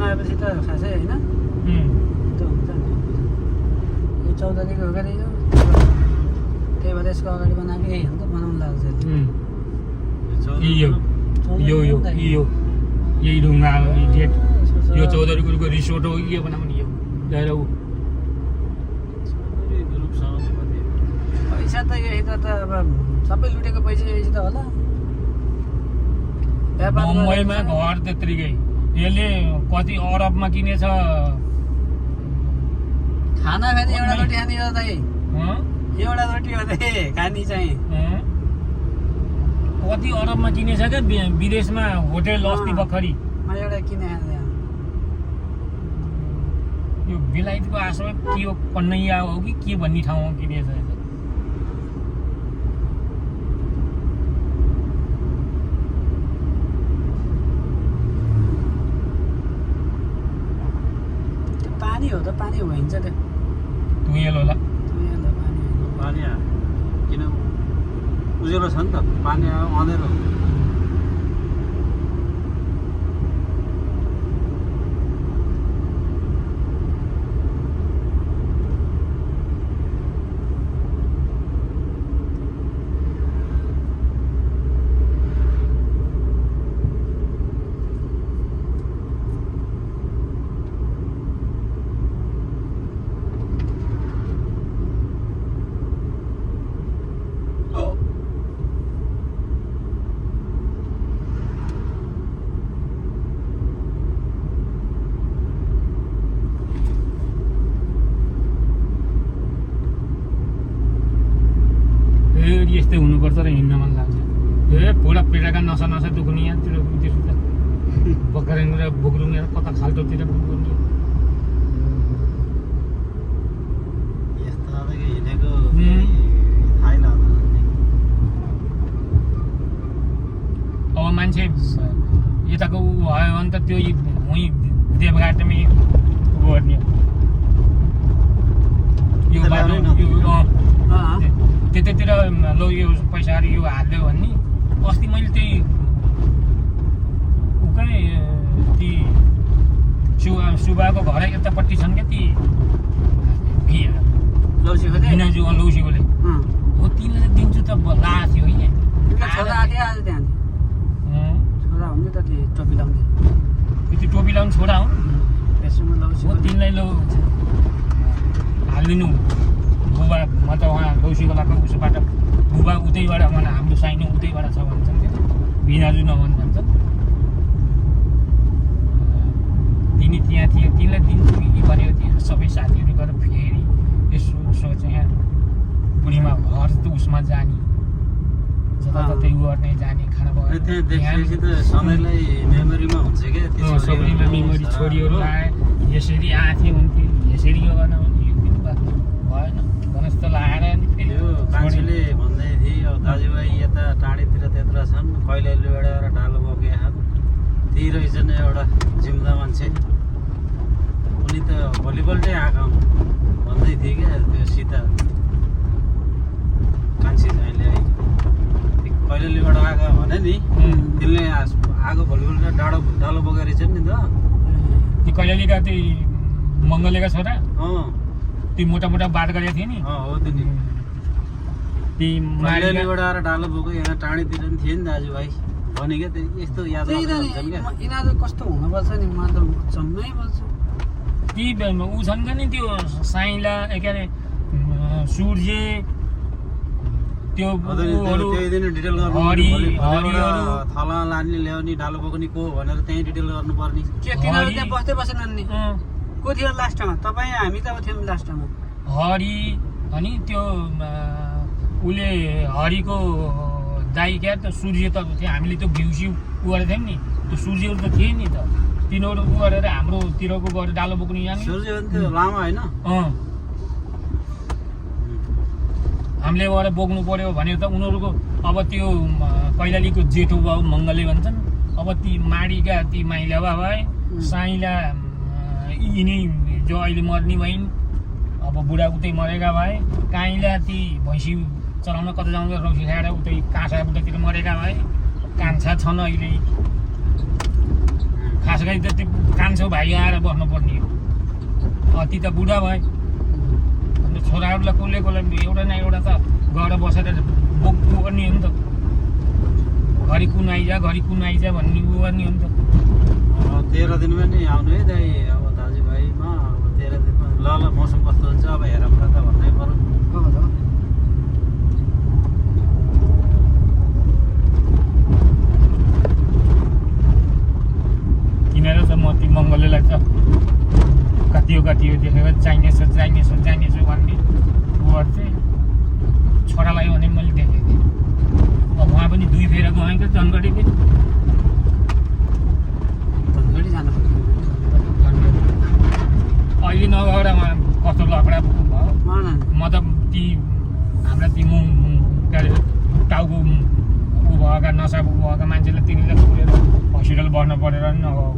बनाएपछि त खासै होइन त्यो हुन्छ नि यो 14 देखि हो गरे यो त्यही भएर यसको अगाडि बनाएको यही हो नि त बनाउनु लाग्छ यही ढुङ्गा गेट यो 14 रुपियाँको रिसोर्ट हो के बनाउने यो ल्याएर ऊ पैसा त यही त अब सबै लुटेको पैसा यही त होला मुम्बईमा घर त्यत्रिकै यसले कति अरबमा किनेछ खाना फेरि एउटा रोटी खाने हो दाइ एउटा रोटी हो दाइ खानी चाहिँ कति अरबमा किनेछ क्या विदेशमा होटेल अस्ति भर्खरी मैले एउटा किने यो बेलायतको आसमा के हो कन्नैया हो कि के भन्ने ठाउँमा किनेछ पानी हो त पानी भइन्छ त्यो तुएल होला पानी किन उज्यालो छ नि त पानी अँधेरो यस्तै हुनुपर्छ र हिँड्न मन लाग्छ पुरा पेटाका नसा दुख्ने यहाँतिर बकरेङ र बुक्रुङ कता खाल्टोतिर पुग्ने अब मान्छे यताको ऊ भयो भने त त्यो उहीँ देवघाटमै गर्ने यो बाटो त्यतैतिर लो यो पैसाहरू यो हाल्यो भने अस्ति मैले त्यही उकै ती सुबाको घर यतापट्टि छन् क्या ती लौसीकोले हो तिमीलाई दिन्छु त लाएको थियो है छोरा हुने त त्यो टोपी लाउने त्यो टोपी लाउने छोरा हो लौसी हो तिमीलाई लो हालिदिनु बुबा म त उहाँ लौसीकोलाको उसोबाट बुबा उतैबाट मलाई हाम्रो साइनो उतैबाट छ भन्छन् त्यो बिनाजु नभन् भन्छन् तिनी त्यहाँ थियो तिमीलाई दिन्छु कि भनेको थियो सबै साथीहरू गरेर फेरि यसो सोचे यहाँ बुढीमा घर त उसमा जाने जताततै उ गर्ने जाने खाना सबैलाई मेमोरीमा हुन्छ क्या सबैमा मेमोरी छोडियो लाए यसरी आएको थियो भन्थ्यो यसरी यो गर्न भन्थ्यो भएन जस्तो लगाएर फेरि मान्छेले भन्दै थिए अब दाजुभाइ यता टाढीतिर त्यत्र छन् कहिले एउटा ढालो बोके त्यही रहेछ नि एउटा जिम्दा मान्छे उनी त भोलिपल्टै आएको भन्दै थिए क्या त्यो सीता कान्छी अहिले कहिलेबाट आएको भने नि त्यसले आगो भोलिपल्ट डालो बोकेर रहेछ नि त त्यो कहिलेका त्यही मङ्गलेका छोरा ती मोटा बात गरेको थियो नि हो त्यो नि ती माइलेबाट आएर डालो बोको यहाँ टाढीतिर नि थियो नि दाजुभाइ भने क्या यस्तो याद आउँछन् क्या यिनीहरू कस्तो हुनुपर्छ नि म त जम्मै बोल्छु ती ऊ छन् नि त्यो साइला के अरे सूर्य त्यो थला लाने ल्याउने डालो बोक्ने को भनेर त्यहीँ डिटेल गर्नुपर्ने के तिनीहरू त्यहाँ बस्दै बसेनन् नि को थियो लास्टमा तपाईँ हामी त अब थियौँ लास्टमा हरि अनि त्यो उसले हरिको दाइ क्या त सूर्य त थियो हामीले त्यो घिउसी उ गरेको थियौँ नि त्यो सूर्यहरू त थिए नि त तिनीहरू उ गरेर हाम्रोतिरको गएर डालो बोक्नु यहाँ सूर्य त्यो लामा होइन हामीले गएर बोक्नु पर्यो भने त उनीहरूको अब त्यो कैलालीको जेठो बाउ मङ्गले भन्छन् अब ती माडीका ती माइला बा भए साइला यिनी जो अहिले मर्ने भइन् अब बुढा उतै मरेका भए काइला ती भैँसी चलाउन कता जाउँदा रौसी खाएर उतै काँसा उतातिर मरेका भए कान्छा छन् अहिले खास घाँसगाई त त्यो कान्छो भाइ आएर बस्नुपर्ने हो। ती त बुढा भए अन्त छोराहरूलाई कसले एउटा न एउटा त गएर बसेर बोक्नु गर्ने हो नि त। घरि कुन आइजा भन्ने उ गर्ने हो नि त। 13 दिनमा नि आउनु है दाइ। अब दाजुभाइमा अब 13 दिनमा ल मौसम कस्तो हुन्छ अब हेरौँ त भन्नै पर्यो। किनेर त म ती मङ्गललाई त कति हो देखेर चाहिनेछ भन्ने उहरू चाहिँ छोरालाई भने मैले देखेको थिएँ। अब उहाँ पनि 2 फेर गएँ क्या जनगढी पनि। अहिले नगएर उहाँ कस्तो लफडा भयो। म त ती हाम्रा ती के अरे टाउको उ भएका नसा भएका मान्छेले तिनीले पुगेर हस्पिटल बस्नु परेर नि नगएको।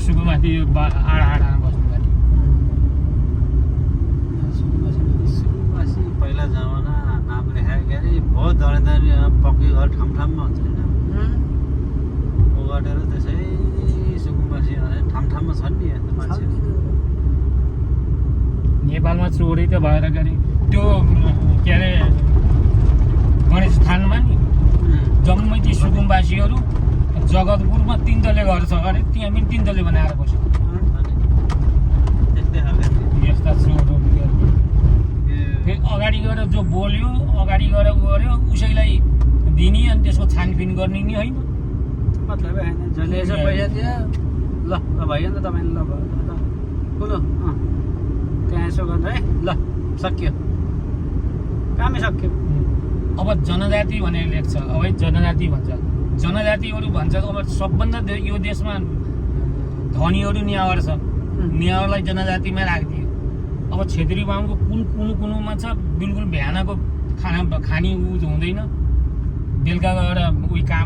सुकुमाथि आडा बस्नु पर्ने। सुकुमासी पहिला जमाना नाम लेखाएको के अरे बहुत धनी पक्कै घर ठाउँमा हुन्छ होइन। ओगटेर त्यसै सुकुमासी ठाउँमा छन् नि यस्तो मान्छे। नेपालमा चोरी त भएर गरी त्यो के अरे गणेश स्थानमा नि जम्मै ती सुकुम्बासीहरू जगतपुरमा 3 तले घर छ अरे त्यहाँ पनि 3 तले बनाएर बस्यो। यस्ता चोरहरू फेरि अगाडि गएर जो बोल्यो अगाडि गएर उ गर्यो उसैलाई दिने अनि त्यसको छानबिन गर्ने नि होइन। मतलब जसले यसो पैसा दियो ल भयो नि त तपाईँले ल कुलो त्यहाँ यसो गर्दा है ल सक्यो कामै सक्यो। अब जनजाति भनेर लेख्छ अब जनजाति भन्छ जनजातिहरू भन्छ अब सबभन्दा यो देशमा धनीहरू नेवार छ नेवारलाई जनजातिमा राखिदियो। अब क्षेत्री बाहुनको कुनुमा छ बिल्कुल बिहानको खाना खाने उ हुँदैन बेलुका गएर उही काम